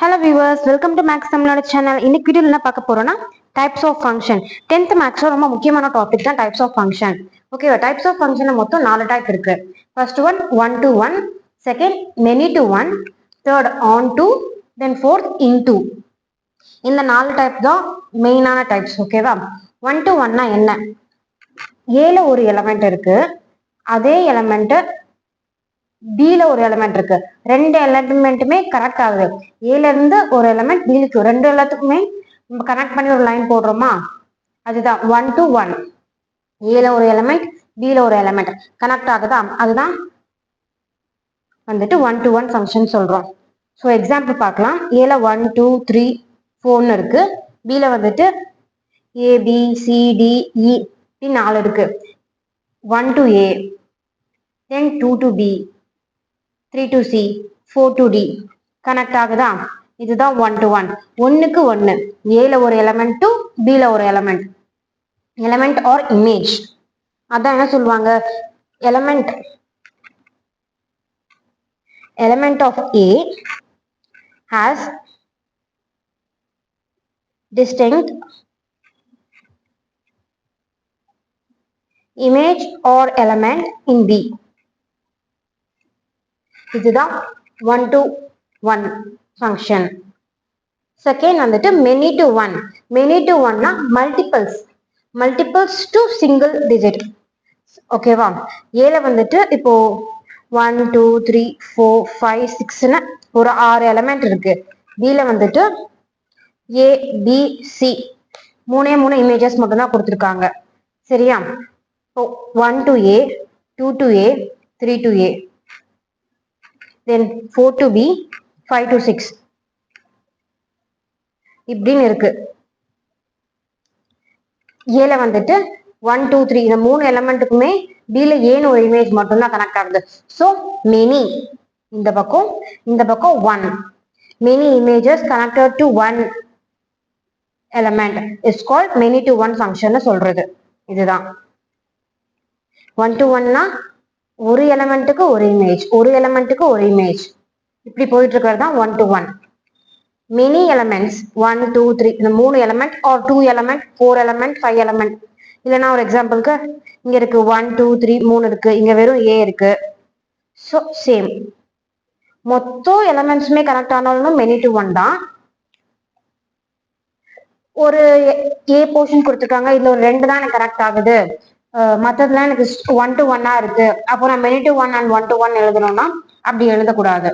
Hello viewers, welcome to Max Tamilnadu channel. இன்னைக்கு வீடியோல என்ன பார்க்க போறோம்னா டைப்ஸ் ஆஃப் ஃபங்க்ஷன். 10th மேக்ஸ்ல ரொம்ப முக்கியமான டாபிக் தான் டைப்ஸ் ஆஃப் ஃபங்க்ஷன். ஓகேவா? டைப்ஸ் ஆஃப் ஃபங்க்ஷன்ல மொத்தம் 4 டைப் இருக்கு. First one to one, second many to one, third on to, then fourth into. இந்த 4 டைப் தான் மெயினான டைப்ஸ். ஓகேவா? 1 to 1னா என்ன? ஏல ஒரு எலிமெண்ட் இருக்கு. அதே எலிமெண்ட் பில ஒரு எலிமெண்ட் இருக்கு. ரெண்டு எலிமெண்ட்டுமே கனெக்ட் ஆகுது. ஏல இருந்து ஒரு எலிமெண்ட் பிலுக்கு ரெண்டு எல்லாத்துக்குமே நம்ம கனெக்ட் பண்ணி ஒரு லைன் போடுறோமா, அதுதான் 1 to 1. ஏல ஒரு எலிமெண்ட் பில ஒரு எலிமெண்ட் கனெக்ட் ஆகுதா, அதுதான் வந்துட்டு 1 to 1 ஃபங்க்ஷன் சொல்றோம். ஸோ எக்ஸாம்பிள் பார்க்கலாம். ஏல 1 2 3 4 இருக்கு. பில வந்துட்டு ABCDE 4 இருக்கு. 1 to A, then 2 to B, 3 to C, 4 to D connect ஆகுதா, இதுதான் 1 to 1. ஒன்னுக்கு ஒன்னு, ஏல ஒரு எலிமெண்ட் டு பில ஒரு எலிமெண்ட், எலிமெண்ட் ஆர் இமேஜ். அதான் என்ன சொல்லுவாங்க, element of A has distinct image or element in B. இதுதான் 1 to 1 ஃபங்க்ஷன். செகண்ட் வந்துட்டு many to one. many to one-னா மல்டிபிள்ஸ் டு சிங்கிள் டிஜிட். ஓகேவா? ஏல வந்துட்டு இப்போ 1 2 3 4 5 6ன்னு ஒரு 6 எலிமெண்ட் இருக்கு. பில வந்துட்டு ABC 3 இமேஜஸ் மட்டும் தான் கொடுத்துருக்காங்க. சரியா? இப்போ 1 to A, 2 to A, 3 to A, then 4 to B, 5 to 6 இப்படின்னு இருக்கு. ஏல வந்துட்டு 1 2 3 இந்த 3 எலிமெண்ட்டுக்குமே பில ஏன்னு ஒரு இமேஜ் மட்டும் தான் கனெக்ட் ஆகுது. ஸோ மெனி இந்த பக்கம் 1. Many images connected to one element is called many to one function சொல்றது. இதுதான் 1 to 1னா ஒரு எலிமெண்ட்டுக்கு ஒரு இமேஜ், ஒரு எலிமெண்ட்டுக்கு ஒரு இமேஜ், இப்படி போயிட்டு இருக்கிறது தான் 1 to 1. மெனி எலிமெண்ட்ஸ் 1 2 3 இந்த 3 element or 2 element 4 element 5 element. இல்லைன்னா ஒரு எக்ஸாம்பிளுக்கு இங்க இருக்கு 1 2 3 3 இருக்கு, இங்க வெறும் A இருக்கு. ஸோ சேம் மொத்தம் எலிமெண்ட்ஸுமே கனெக்ட் ஆனாலும் மெனி டு ஒன் தான். ஒரு A போர்ஷன் கொடுத்துருக்காங்க, இதுல ஒரு 2 தான் எனக்கு கனெக்ட் ஆகுது, மற்றதுலாம் எனக்கு 1 to 1-ஆ இருக்கு, அப்போ நான் many to one and 1 to 1 எழுதணும்னா அப்படி எழுதக்கூடாது.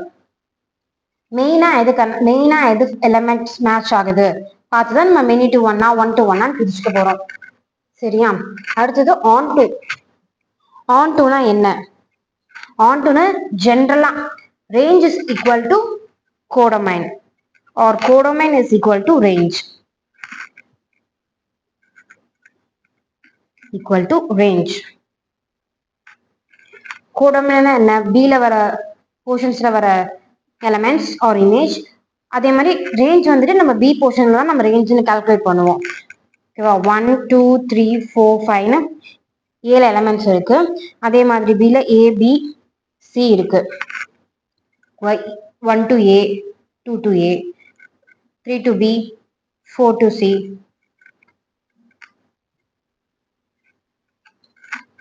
மெயினா எது எலிமெண்ட்ஸ் மேட்ச் ஆகுது பார்த்துதான் நம்ம மெனி டு ஒன்னா 1 to 1 பிரிச்சுக்க போறோம். சரியா? அடுத்தது ஆன் டுனா என்ன? ஆன் டுனா ஜென்ரலா range is equal to codomain or codomain is equal to range. Codomain என்ன? பில வர போர்ஷன்ஸ்ல வர எலிமெண்ட்ஸ் ஆர் இமேஜ். அதே மாதிரி ரேஞ்ச் வந்துட்டு நம்ம பி போர்ஷன்ல தான் நம்ம ரேஞ்ச்னு கால்குலேட் பண்ணுவோம். ஓகேவா? 1 2 3 4 5ன்னு 7 எலிமெண்ட்ஸ் இருக்கு. அதே மாதிரி பில ABC இருக்கு. 1 to A, 2 to A, 3 to B, 4 to C.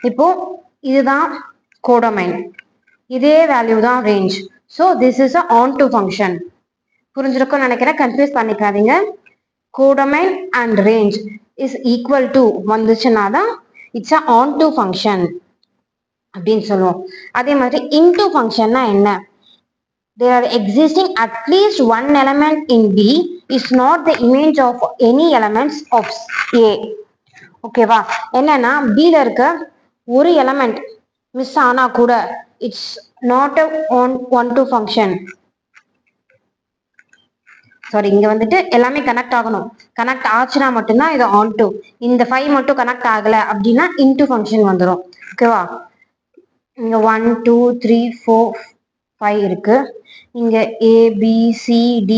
இப்போ இதுதான் கோடமைன், இதே வேல்யூ தான் range. So this is a on to function. புரிஞ்சிருக்கும்னு நினைக்கிறேன், கன்ஃபியூஸ் பண்ணிக்காதீங்க. Codomain and range is equal to வந்துச்சுன்னா தான் it's a on to function அப்படின்னு சொல்லுவோம். அதே மாதிரி இன்டு ஃபங்க்ஷன்னா என்ன? There are existing at least one element in B is not the image of any elements of A. ஓகேவா? என்னன்னா Bல இருக்க ஒரு எலிமெண்ட் மிஸ் ஆனா கூட it's not a one to function. Sorry, இங்க வந்துட்டு எல்லாமே கனெக்ட் ஆகணும். கனெக்ட் ஆச்சுன்னா மட்டும்தான் இது ஆன் டு. இந்த 5 மட்டும் கனெக்ட் ஆகல அப்படின்னா இன்டு ஃபங்க்ஷன் வந்துடும். ஓகேவா? இங்க 1 2 3 4 5 இருக்கு. இங்க ABCDEFன்னு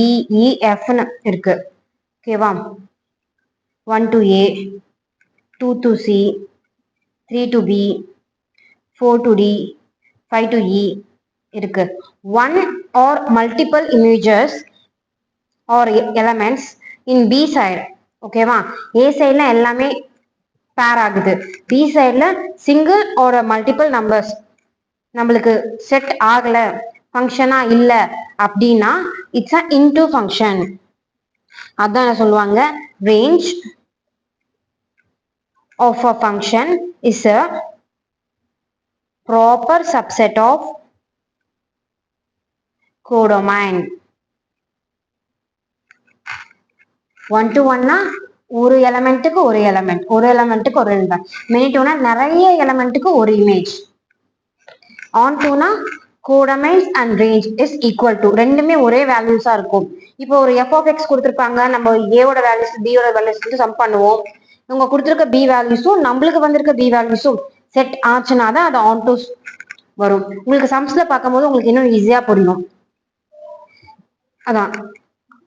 இருக்கு. ஓகேவா? 1 to A, 2 to C, 3 to B, 4 to D, 5 to E இருக்கு. 1 or multiple images or elements in B side. ஓகேவா? A சைடுல எல்லாமே பேர் ஆகுது, B சைடுல சிங்கிள் ஒரு மல்டிபிள் நம்பர்ஸ் நம்மளுக்கு செட் ஆகல, ஃபங்க்ஷனா இல்ல அப்படின்னா இட்ஸ் அ இன்டு ஃபங்க்ஷன். அதான் சொல்லுவாங்க range of a function is a proper subset of codomain. One to ஒன்னா ஒரு எலமெண்ட்டுக்கு ஒரு எலமெண்ட், ஒரு எலமெண்ட்டுக்கு ஒரு எலிமெண்ட். மெனி டூனா நிறைய எலமெண்ட்டுக்கு ஒரு இமேஜ். ஆன் டூனா codomains and range is equal to, ரெண்டுமே ஒரே வேல்யூஸா இருக்கும். இப்போ ஒரு எஃப் ஆஃப் எக்ஸ் கொடுத்துருப்பாங்க, நம்ம ஏவோட வேல்யூஸ் பியோட வேல்யூஸ் சம் பண்ணுவோம். இவங்க கொடுத்துருக்க பி வேல்யூஸும் நம்மளுக்கு வந்திருக்க பி வேல்யூஸும் செட் ஆச்சுன்னா தான் அது ஆன் டூ வரும். உங்களுக்கு சம்ஸ்ல பார்க்கும்போது உங்களுக்கு இன்னும் ஈஸியா புரியும். அதான்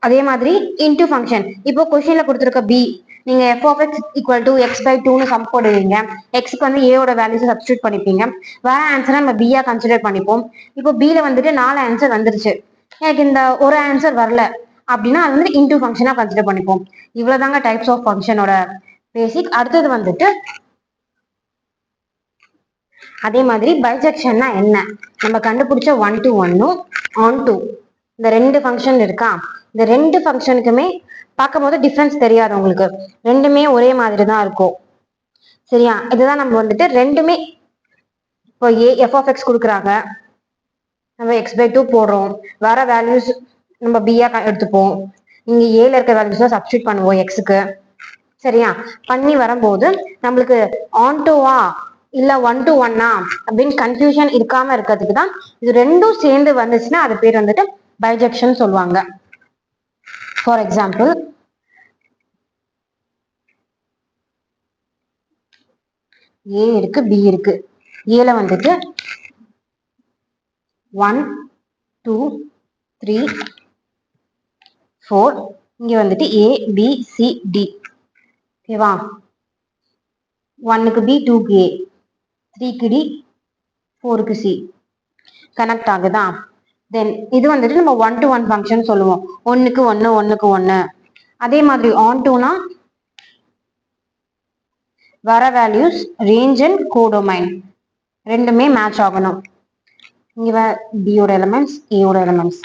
அதே மாதிரி இன்டு ஃபங்க்ஷன். இப்போ கொஸ்டின்ல கொடுத்துருக்க பி, நீங்க F of X equal to X by டூன்னு சம் போடுவீங்க. எக்ஸ்க்கு வந்து ஏவோட வேல்யூஸ் சப்ஸ்டியூட் பண்ணிப்பீங்க. வேற ஆன்சரை நம்ம பியா கன்சிடர் பண்ணிப்போம். இப்போ பில வந்துட்டு 4 ஆன்சர் வந்துருச்சு, எனக்கு இந்த ஒரு ஆன்சர் வரல அப்படின்னா அது வந்து இன்டு ஃபங்க்ஷனா கன்சிடர் பண்ணிப்போம். இவ்வளவுதாங்க டைப்ஸ் ஆஃப் ஃபங்க்ஷனோட பேசிக். அடுத்தது வந்துட்டு அதே மாதிரி பைஜெக்ஷன்னா என்ன, நம்ம கண்டுபிடிச்ச ஒன் டு ஒன்னும் ஆன் டூ இந்த ரெண்டு ஃபங்க்ஷன் இருக்கா, இந்த ரெண்டு ஃபங்க்ஷனுக்குமே பார்க்கும் போது டிஃப்ரென்ஸ் தெரியாது உங்களுக்கு, ரெண்டுமே ஒரே மாதிரி தான் இருக்கும். சரியா? இதுதான் நம்ம வந்துட்டு ரெண்டுமே, இப்போ ஏ எஃப் ஆஃப் எக்ஸ் கொடுக்குறாங்க, நம்ம எக்ஸ் பை டூ போடுறோம், வேற வேல்யூஸ் நம்ம பியா எடுத்துப்போம், இங்க ஏல இருக்க வேல்யூஸ் சப்ஸ்டியூட் பண்ணுவோம் எக்ஸுக்கு. சரியா? பண்ணி வரும்போது நம்மளுக்கு ஆன் டூவா இல்ல ஒன் டு ஒன்னா அப்படின்னு கன்ஃபியூஷன் இருக்காம இருக்கிறதுக்கு தான் இது ரெண்டும் சேர்ந்து வந்துச்சுன்னா அது பேர் வந்துட்டு பைஜெக்ஷன் சொல்லுவாங்க. ஃபார் எக்ஸாம்பிள், ஏ இருக்கு பி இருக்கு, ஏல வந்துட்டு 1 2 3 4, இங்க வந்துட்டு ஏ பி சி டி. ஓகேவா? 1க்கு பி, 2க்கு ஏ, 3க்கு டி, 4க்கு சி. கனெக்ட் ஆகுதா? தென் இது வந்துட்டு நம்ம ஒன் டு ஒன் ஃபங்க்ஷன் சொல்லுவோம், ஒன்னுக்கு ஒன்னு ஒன்னுக்கு ஒன்னு. அதே மாதிரி ஆன் டூனா வர வேல்யூஸ் ரேஞ்ச் அண்ட் கோடொமைன் ரெண்டுமே மேட்ச் ஆகணும். இங்க பியோட எலிமெண்ட்ஸ் ஏயோட எலிமெண்ட்ஸ்,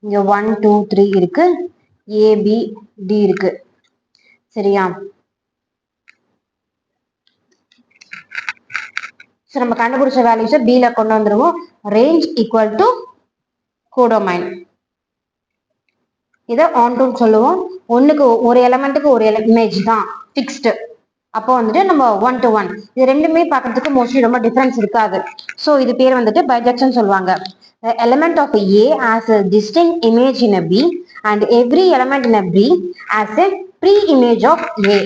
இங்க 1 2 3 இருக்கு, ஏ பி டி இருக்கு. சரியா? ஸோ நம்ம கண்டுபிடிச்ச வேல்யூஸை பில கொண்டு வந்துருவோம். ரேஞ்ச் ஈக்குவல் டு கோடொமைன், இதை ஆன் டூன்னு சொல்லுவோம். ஒன்னுக்கு ஒரு எலமெண்ட்டுக்கு ஒரு இமேஜ் தான் ஃபிக்ஸ்டு. அப்போ வந்துட்டு நம்ம ஒன் டு ஒன், இது ரெண்டுமே பார்க்கறதுக்கு மோஸ்ட்லி ரொம்ப டிஃபரன்ஸ் இருக்காது. ஸோ இது பேர் வந்துட்டு பைஜெக்ஷன் சொல்லுவாங்க. Element of A has a distinct image in a B and every element in a B as a pre-image of A.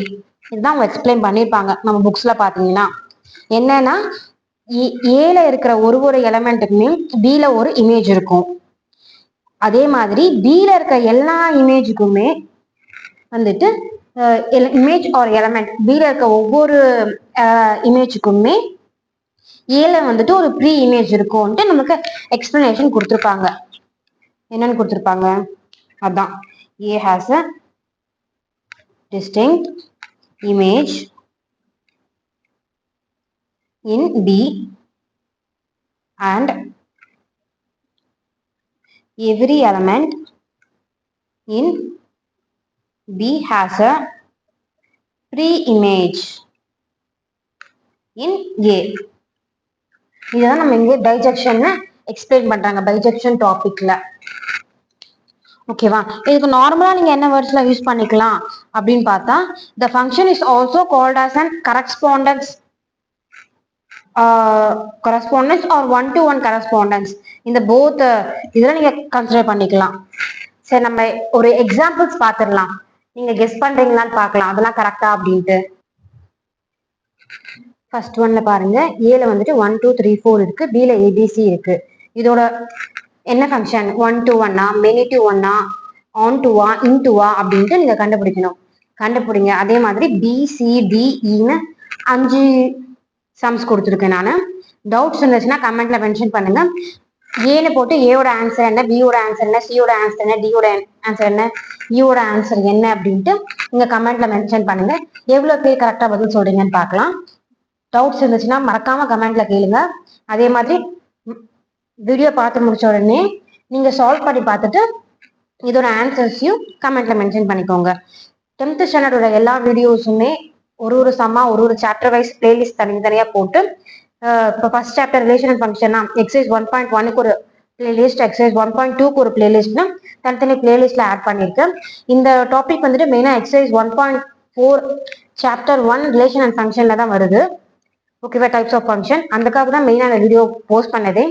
இதுதான் அவங்க எக்ஸ்பிளைன் பண்ணியிருப்பாங்க நம்ம புக்ஸ்ல பாத்தீங்கன்னா. என்னன்னா ஏல இருக்கிற ஒரு ஒரு எலிமெண்ட்டுக்குமே பில ஒரு இமேஜ் இருக்கும். அதே மாதிரி பில இருக்க எல்லா இமேஜுக்குமே வந்துட்டு இமேஜ் ஆர் எலமெண்ட் பில இருக்க ஒவ்வொரு இமேஜுக்குமே ஏல வந்துட்டு ஒரு ப்ரீ இமேஜ் இருக்கும்ட்டு நமக்கு எக்ஸ்பிளனேஷன் கொடுத்துருப்பாங்க. என்னன்னு கொடுத்துருப்பாங்க, அதான் A has a distinct image in B and every element in B has a pre-image in A. இதுதான் நம்ம இங்கே பைஜெக்ஷன் எக்ஸ்பிளைன் பண்றாங்க பைஜெக்ஷன் டாபிக்ல. ஓகேவா? இதுக்கு நார்மலா நீங்க என்ன வேர்ட்ஸ்ல யூஸ் பண்ணிக்கலாம் அப்படின்னு பார்த்தா, the function is also called as an correspondence or one to one correspondence. இந்த both இதெல்லாம் நீங்க கன்சிடர் பண்ணிக்கலாம். சரி, நம்ம ஒரு எக்ஸாம்பிள்ஸ் பார்த்துடலாம், நீங்க கெஸ் பண்றீங்களான்னு பார்க்கலாம் அதெல்லாம் கரெக்டா அப்படின்ட்டு. ஃபர்ஸ்ட் ஒன்ல பாருங்க, ஏல வந்துட்டு 1 2 3 4 இருக்கு, பில ஏபிசி இருக்கு. இதோட என்ன ஃபங்க்ஷன், ஒன் டு ஒன்னா மெனி டு ஒன்னா ஆன் டுவா இன் டுவா அப்படின்ட்டு நீங்க கண்டுபிடிக்கணும். கண்டுபிடிங்க. அதே மாதிரி பி சி டி இன்னு 5 சம்ஸ் கொடுத்துருக்கேன் நான். டவுட்ஸ் இருந்துச்சுன்னா கமெண்ட்ல மென்ஷன் பண்ணுங்க. ஏன்னு போட்டு ஏவோட ஆன்சர் என்ன, பியோட ஆன்சர் என்ன, சியோட ஆன்சர் என்ன, டியோட ஆன்சர் என்ன, யூவோட ஆன்சர் என்ன அப்படின்ட்டு நீங்க கமெண்ட்ல மென்ஷன் பண்ணுங்க. எவ்வளவு பேர் கரெக்டா பதில் சொல்றீங்கன்னு பார்க்கலாம். டவுட்ஸ் இருந்துச்சுன்னா மறக்காம கமெண்ட்ல கேளுங்க. அதே மாதிரி வீடியோ பார்த்து முடிச்ச உடனே நீங்க சால்வ் பண்ணி பார்த்துட்டு இதோட ஆன்சர்ஸையும் கமெண்ட்ல மென்ஷன் பண்ணிக்கோங்க. 10th ஸ்டாண்டர்டோட எல்லா வீடியோஸுமே ஒரு சம்மா ஒரு சாப்டர் வைஸ் பிளேலிஸ்ட் தனித்தனியா போட்டு இப்போ ஃபர்ஸ்ட் சாப்டர் ரிலேஷன் அண்ட் ஃபங்க்ஷனா எக்ஸசைஸ் 1.1க்கு ஒரு பிளேலிஸ்ட், எக்ஸசைஸ் 1.2க்கு ஒரு பிளேலிஸ்ட்னா தனித்தனி பிளேலிஸ்ட்ல ஆட் பண்ணியிருக்கேன். இந்த டாபிக் வந்துட்டு மெயினா எக்ஸசைஸ் 1.4 சாப்டர் 1 ரிலேஷன் அண்ட் ஃபங்க்ஷன்ல தான் வருது. ஓகேவா, டைப்ஸ் ஆஃப் ஃபங்க்ஷன். அதுக்காக தான் மெயினான வீடியோ போஸ்ட் பண்ணதே.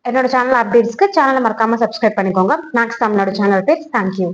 என்னோட சேனல் அப்டேட்ஸ்க்கு சேனலை மறக்காம சப்ஸ்கிரைப் பண்ணிக்கோங்க. மேக்ஸ் தமிழோட சேனல் பேர். தேங்க்யூ.